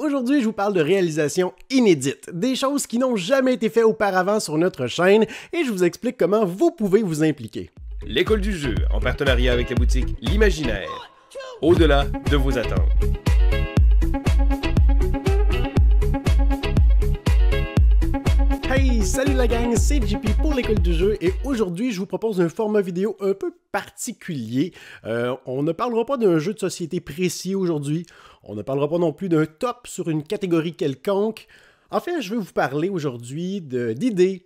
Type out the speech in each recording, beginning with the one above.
Aujourd'hui, je vous parle de réalisations inédites, des choses qui n'ont jamais été faites auparavant sur notre chaîne et je vous explique comment vous pouvez vous impliquer. L'école du jeu, en partenariat avec la boutique L'Imaginaire, au-delà de vos attentes. Hey, salut la gang, c'est JP pour l'école du jeu et aujourd'hui je vous propose un format vidéo un peu particulier. On ne parlera pas d'un jeu de société précis aujourd'hui, on ne parlera pas non plus d'un top sur une catégorie quelconque. En fait, je vais vous parler aujourd'hui d'idées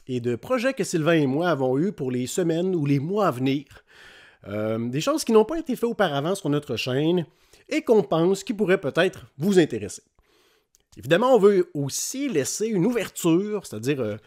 et de projets que Sylvain et moi avons eus pour les semaines ou les mois à venir. Des choses qui n'ont pas été faites auparavant sur notre chaîne et qu'on pense qui pourraient peut-être vous intéresser. Évidemment, on veut aussi laisser une ouverture, c'est-à-dire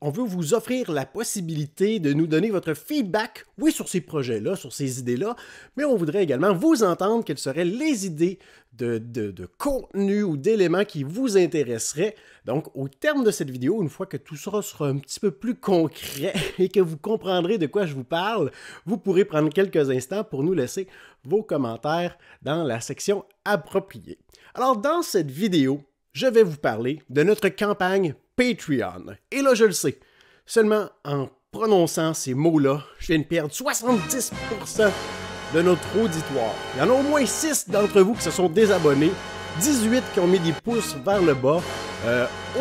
on veut vous offrir la possibilité de nous donner votre feedback, oui, sur ces projets-là, sur ces idées-là, mais on voudrait également vous entendre quelles seraient les idées de contenu ou d'éléments qui vous intéresseraient. Donc, au terme de cette vidéo, une fois que tout ça sera un petit peu plus concret et que vous comprendrez de quoi je vous parle, vous pourrez prendre quelques instants pour nous laisser vos commentaires dans la section appropriée. Alors, dans cette vidéo, je vais vous parler de notre campagne Patreon. Et là, je le sais, seulement en prononçant ces mots-là, je viens de perdre 70% de notre auditoire. Il y en a au moins 6 d'entre vous qui se sont désabonnés, 18 qui ont mis des pouces vers le bas,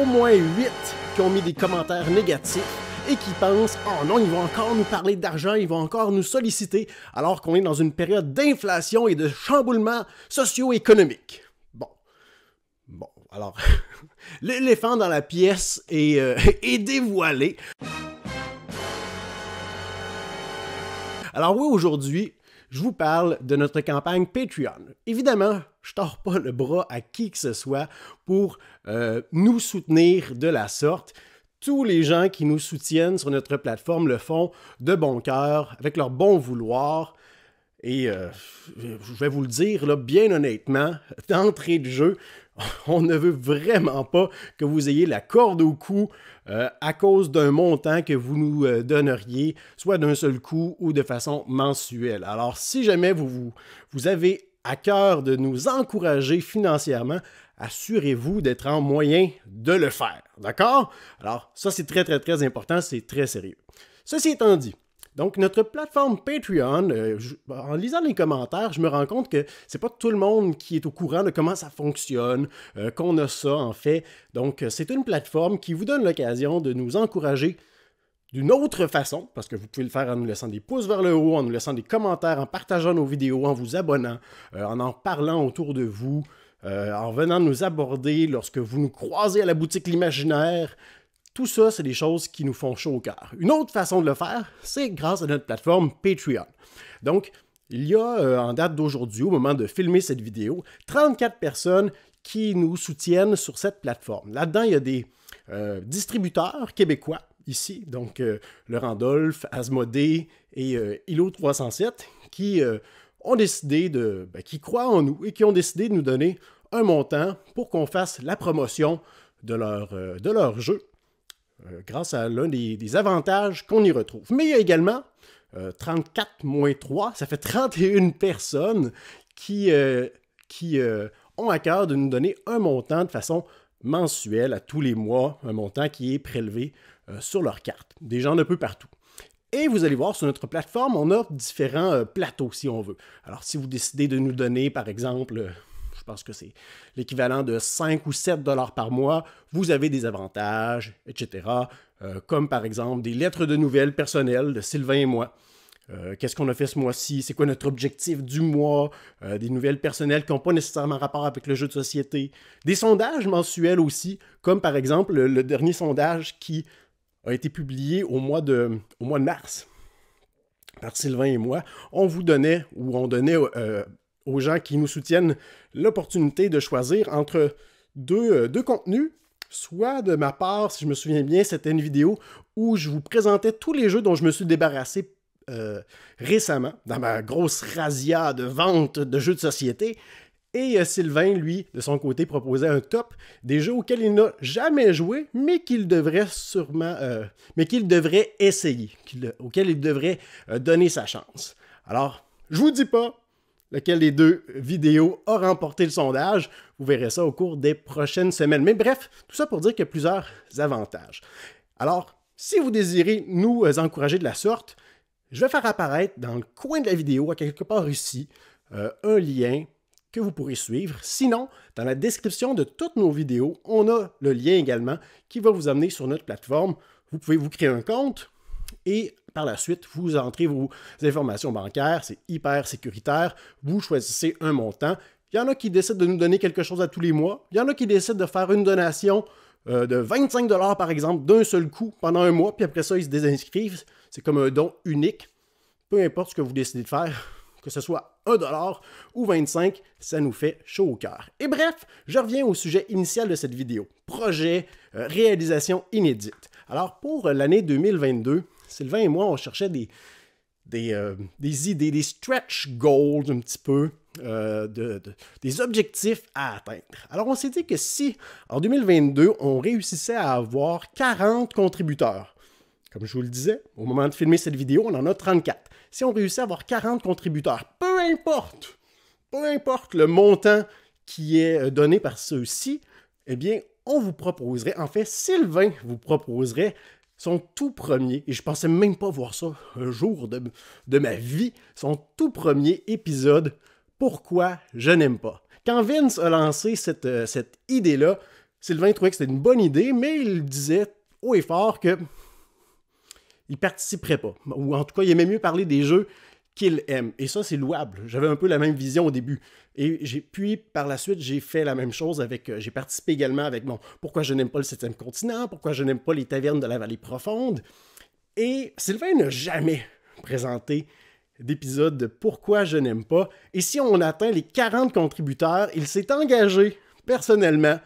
au moins 8 qui ont mis des commentaires négatifs et qui pensent « Oh non, ils vont encore nous parler d'argent, ils vont encore nous solliciter, alors qu'on est dans une période d'inflation et de chamboulement socio-économique. » Bon, alors, l'éléphant dans la pièce est dévoilé. Alors oui, aujourd'hui, je vous parle de notre campagne Patreon. Évidemment, je ne tords pas le bras à qui que ce soit pour nous soutenir de la sorte. Tous les gens qui nous soutiennent sur notre plateforme le font de bon cœur, avec leur bon vouloir. Et je vais vous le dire, là, bien honnêtement, d'entrée de jeu, on ne veut vraiment pas que vous ayez la corde au cou à cause d'un montant que vous nous donneriez, soit d'un seul coup ou de façon mensuelle. Alors, si jamais vous avez à cœur de nous encourager financièrement, assurez-vous d'être en moyen de le faire, d'accord? Alors, ça, c'est très, très, très important, c'est très sérieux. Ceci étant dit, donc, notre plateforme Patreon, en lisant les commentaires, je me rends compte que c'est pas tout le monde qui est au courant de comment ça fonctionne, qu'on a ça, en fait. Donc, c'est une plateforme qui vous donne l'occasion de nous encourager d'une autre façon, parce que vous pouvez le faire en nous laissant des pouces vers le haut, en nous laissant des commentaires, en partageant nos vidéos, en vous abonnant, en parlant autour de vous, en venant nous aborder lorsque vous nous croisez à la boutique L'Imaginaire. Tout ça, c'est des choses qui nous font chaud au cœur. Une autre façon de le faire, c'est grâce à notre plateforme Patreon. Donc, il y a, en date d'aujourd'hui, au moment de filmer cette vidéo, 34 personnes qui nous soutiennent sur cette plateforme. Là-dedans, il y a des distributeurs québécois, ici, donc le Randolph, Asmodée et Ilo 307, qui ont décidé qui croient en nous et qui ont décidé de nous donner un montant pour qu'on fasse la promotion de leur jeu. Grâce à l'un des avantages qu'on y retrouve. Mais il y a également 34 moins 3, ça fait 31 personnes qui ont à cœur de nous donner un montant de façon mensuelle à tous les mois, un montant qui est prélevé sur leur carte. Des gens de peu partout. Et vous allez voir, sur notre plateforme, on a différents plateaux, si on veut. Alors, si vous décidez de nous donner, par exemple, je pense que c'est l'équivalent de 5 ou 7 $ par mois, vous avez des avantages, etc. Comme par exemple des lettres de nouvelles personnelles de Sylvain et moi. Qu'est-ce qu'on a fait ce mois-ci? C'est quoi notre objectif du mois? Des nouvelles personnelles qui n'ont pas nécessairement rapport avec le jeu de société. Des sondages mensuels aussi, comme par exemple le dernier sondage qui a été publié au mois de mars par Sylvain et moi. On donnait aux gens qui nous soutiennent l'opportunité de choisir entre deux contenus, soit de ma part, si je me souviens bien, c'était une vidéo où je vous présentais tous les jeux dont je me suis débarrassé récemment, dans ma grosse razzia de vente de jeux de société, et Sylvain, lui, de son côté, proposait un top des jeux auxquels il n'a jamais joué, mais qu'il devrait essayer, auxquels il devrait donner sa chance. Alors, je vous dis pas lequel des deux vidéos a remporté le sondage. Vous verrez ça au cours des prochaines semaines. Mais bref, tout ça pour dire qu'il y a plusieurs avantages. Alors, si vous désirez nous encourager de la sorte, je vais faire apparaître dans le coin de la vidéo, à quelque part ici, un lien que vous pourrez suivre. Sinon, dans la description de toutes nos vidéos, on a le lien également qui va vous amener sur notre plateforme. Vous pouvez vous créer un compte et par la suite, vous entrez vos informations bancaires. C'est hyper sécuritaire. Vous choisissez un montant. Il y en a qui décident de nous donner quelque chose à tous les mois. Il y en a qui décident de faire une donation de 25 $ par exemple d'un seul coup pendant un mois. Puis après ça, ils se désinscrivent. C'est comme un don unique. Peu importe ce que vous décidez de faire, que ce soit 1 $ ou 25, ça nous fait chaud au cœur. Et bref, je reviens au sujet initial de cette vidéo. Projet, réalisation inédite. Alors pour l'année 2022, Sylvain et moi, on cherchait des idées, des stretch goals un petit peu, des objectifs à atteindre. Alors on s'est dit que si en 2022, on réussissait à avoir 40 contributeurs, comme je vous le disais, au moment de filmer cette vidéo, on en a 34. Si on réussit à avoir 40 contributeurs, peu importe le montant qui est donné par ceux-ci, eh bien, on vous proposerait, en fait, Sylvain vous proposerait son tout premier, et je pensais même pas voir ça un jour de ma vie, son tout premier épisode, Pourquoi je n'aime pas. Quand Vince a lancé cette idée-là, Sylvain trouvait que c'était une bonne idée, mais il disait haut et fort que il participerait pas. Ou en tout cas, il aimait mieux parler des jeux qu'il aime. Et ça, c'est louable. J'avais un peu la même vision au début. Et puis, par la suite, j'ai fait la même chose avec... j'ai participé également avec mon Pourquoi je n'aime pas le 7e continent, pourquoi je n'aime pas les tavernes de la vallée profonde. Et Sylvain n'a jamais présenté d'épisode de Pourquoi je n'aime pas. Et si on atteint les 40 contributeurs, il s'est engagé personnellement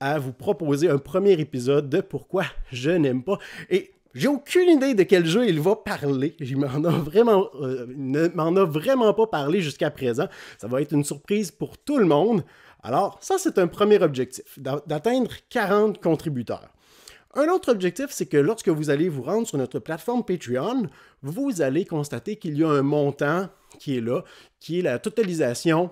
à vous proposer un premier épisode de Pourquoi je n'aime pas. Et j'ai aucune idée de quel jeu il va parler. Il ne m'en a vraiment pas parlé jusqu'à présent. Ça va être une surprise pour tout le monde. Alors, ça, c'est un premier objectif, d'atteindre 40 contributeurs. Un autre objectif, c'est que lorsque vous allez vous rendre sur notre plateforme Patreon, vous allez constater qu'il y a un montant qui est là, qui est la totalisation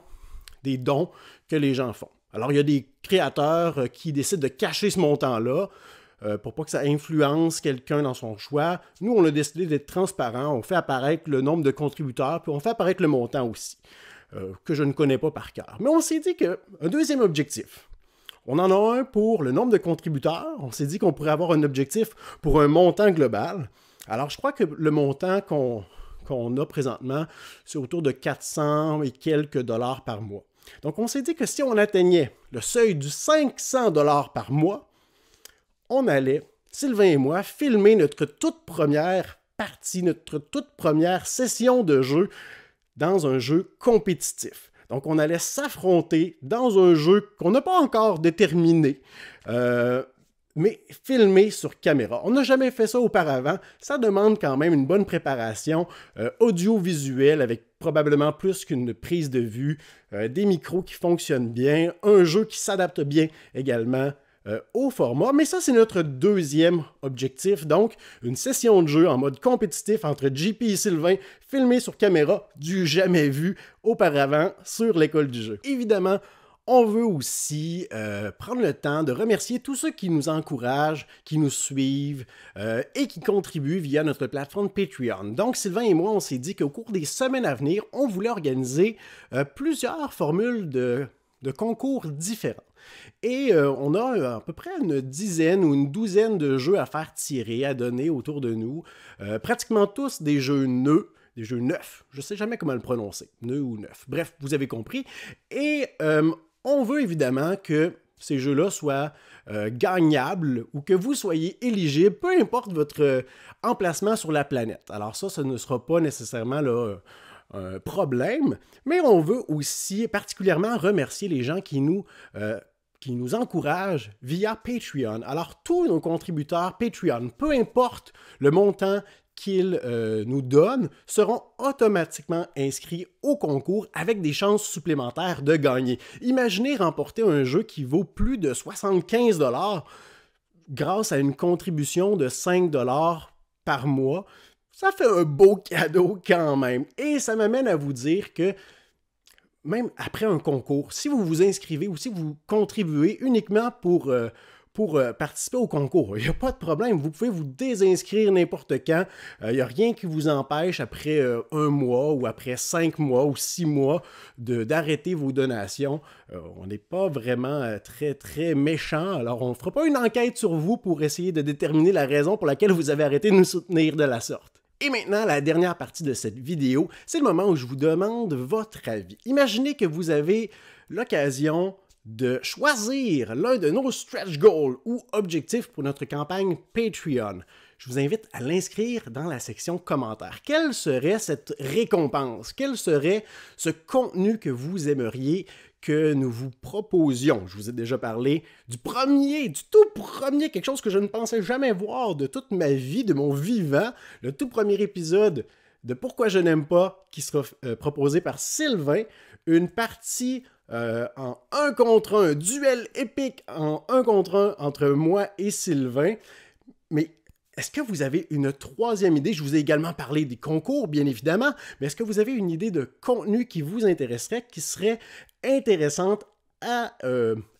des dons que les gens font. Alors, il y a des créateurs qui décident de cacher ce montant-là, pour pas que ça influence quelqu'un dans son choix. Nous, on a décidé d'être transparent, on fait apparaître le nombre de contributeurs, puis on fait apparaître le montant aussi, que je ne connais pas par cœur. Mais on s'est dit qu'un deuxième objectif, on en a un pour le nombre de contributeurs, on s'est dit qu'on pourrait avoir un objectif pour un montant global. Alors, je crois que le montant qu'on a présentement, c'est autour de 400 et quelques dollars par mois. Donc, on s'est dit que si on atteignait le seuil du 500 $ par mois, on allait, Sylvain et moi, filmer notre toute première partie, notre toute première session de jeu dans un jeu compétitif. Donc, on allait s'affronter dans un jeu qu'on n'a pas encore déterminé, mais filmé sur caméra. On n'a jamais fait ça auparavant. Ça demande quand même une bonne préparation audiovisuelle avec probablement plus qu'une prise de vue, des micros qui fonctionnent bien, un jeu qui s'adapte bien également au format, mais ça, c'est notre deuxième objectif. Donc, une session de jeu en mode compétitif entre JP et Sylvain, filmé sur caméra, du jamais vu auparavant sur l'école du jeu. Évidemment, on veut aussi prendre le temps de remercier tous ceux qui nous encouragent, qui nous suivent et qui contribuent via notre plateforme Patreon. Donc, Sylvain et moi, on s'est dit qu'au cours des semaines à venir, on voulait organiser plusieurs formules de concours différents. Et on a à peu près une dizaine ou une douzaine de jeux à faire tirer, à donner autour de nous. Pratiquement tous des jeux neufs. Des jeux neufs. Je ne sais jamais comment le prononcer. Neuf ou neuf. Bref, vous avez compris. Et on veut évidemment que ces jeux-là soient gagnables ou que vous soyez éligible, peu importe votre emplacement sur la planète. Alors ça ne sera pas nécessairement là, un problème, mais on veut aussi particulièrement remercier les gens qui nous encouragent via Patreon. Alors, tous nos contributeurs Patreon, peu importe le montant qu'ils nous donnent, seront automatiquement inscrits au concours avec des chances supplémentaires de gagner. Imaginez remporter un jeu qui vaut plus de 75 $ grâce à une contribution de 5 $ par mois. Ça fait un beau cadeau quand même. Et ça m'amène à vous dire que même après un concours, si vous vous inscrivez ou si vous contribuez uniquement pour participer au concours, il n'y a pas de problème. Vous pouvez vous désinscrire n'importe quand. Il n'y a rien qui vous empêche après 1 mois ou après 5 mois ou 6 mois d'arrêter vos donations. On n'est pas vraiment très, très méchant. Alors, on ne fera pas une enquête sur vous pour essayer de déterminer la raison pour laquelle vous avez arrêté de nous soutenir de la sorte. Et maintenant, la dernière partie de cette vidéo, c'est le moment où je vous demande votre avis. Imaginez que vous avez l'occasion de choisir l'un de nos stretch goals ou objectifs pour notre campagne Patreon. Je vous invite à l'inscrire dans la section commentaires. Quelle serait cette récompense? Quel serait ce contenu que vous aimeriez que nous vous proposions? Je vous ai déjà parlé du tout premier, quelque chose que je ne pensais jamais voir de toute ma vie, de mon vivant, le tout premier épisode de Pourquoi je n'aime pas, qui sera proposé par Sylvain, une partie en 1 contre 1, duel épique en 1 contre 1 entre moi et Sylvain. Mais est-ce que vous avez une troisième idée? Je vous ai également parlé des concours, bien évidemment, mais est-ce que vous avez une idée de contenu qui vous intéresserait, qui serait intéressante à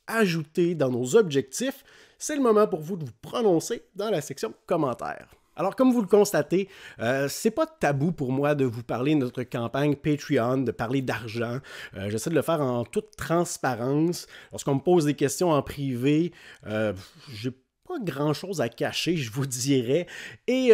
ajouter dans nos objectifs? C'est le moment pour vous de vous prononcer dans la section commentaires. Alors, comme vous le constatez, c'est pas tabou pour moi de vous parler de notre campagne Patreon, de parler d'argent. J'essaie de le faire en toute transparence. Lorsqu'on me pose des questions en privé, j'ai pas grand-chose à cacher, je vous dirais. Et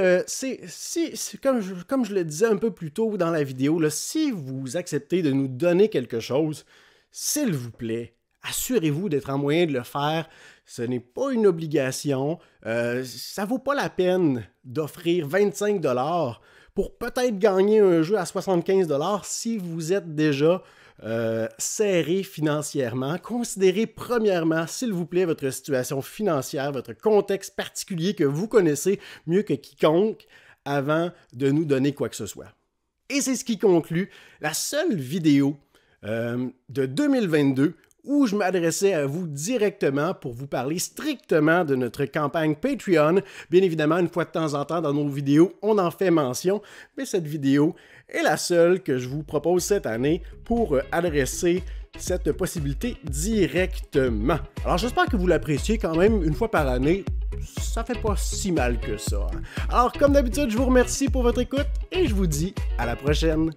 comme je le disais un peu plus tôt dans la vidéo, là, si vous acceptez de nous donner quelque chose, s'il vous plaît, assurez-vous d'être en moyen de le faire. Ce n'est pas une obligation. Ça ne vaut pas la peine d'offrir 25 $ pour peut-être gagner un jeu à 75 $ si vous êtes déjà serré financièrement. Considérez premièrement, s'il vous plaît, votre situation financière, votre contexte particulier que vous connaissez mieux que quiconque avant de nous donner quoi que ce soit. Et c'est ce qui conclut la seule vidéo de 2022 où je m'adressais à vous directement pour vous parler strictement de notre campagne Patreon. Bien évidemment, une fois de temps en temps dans nos vidéos, on en fait mention, mais cette vidéo est la seule que je vous propose cette année pour adresser cette possibilité directement. Alors j'espère que vous l'appréciez quand même une fois par année. Ça fait pas si mal que ça. Alors comme d'habitude, je vous remercie pour votre écoute et je vous dis à la prochaine.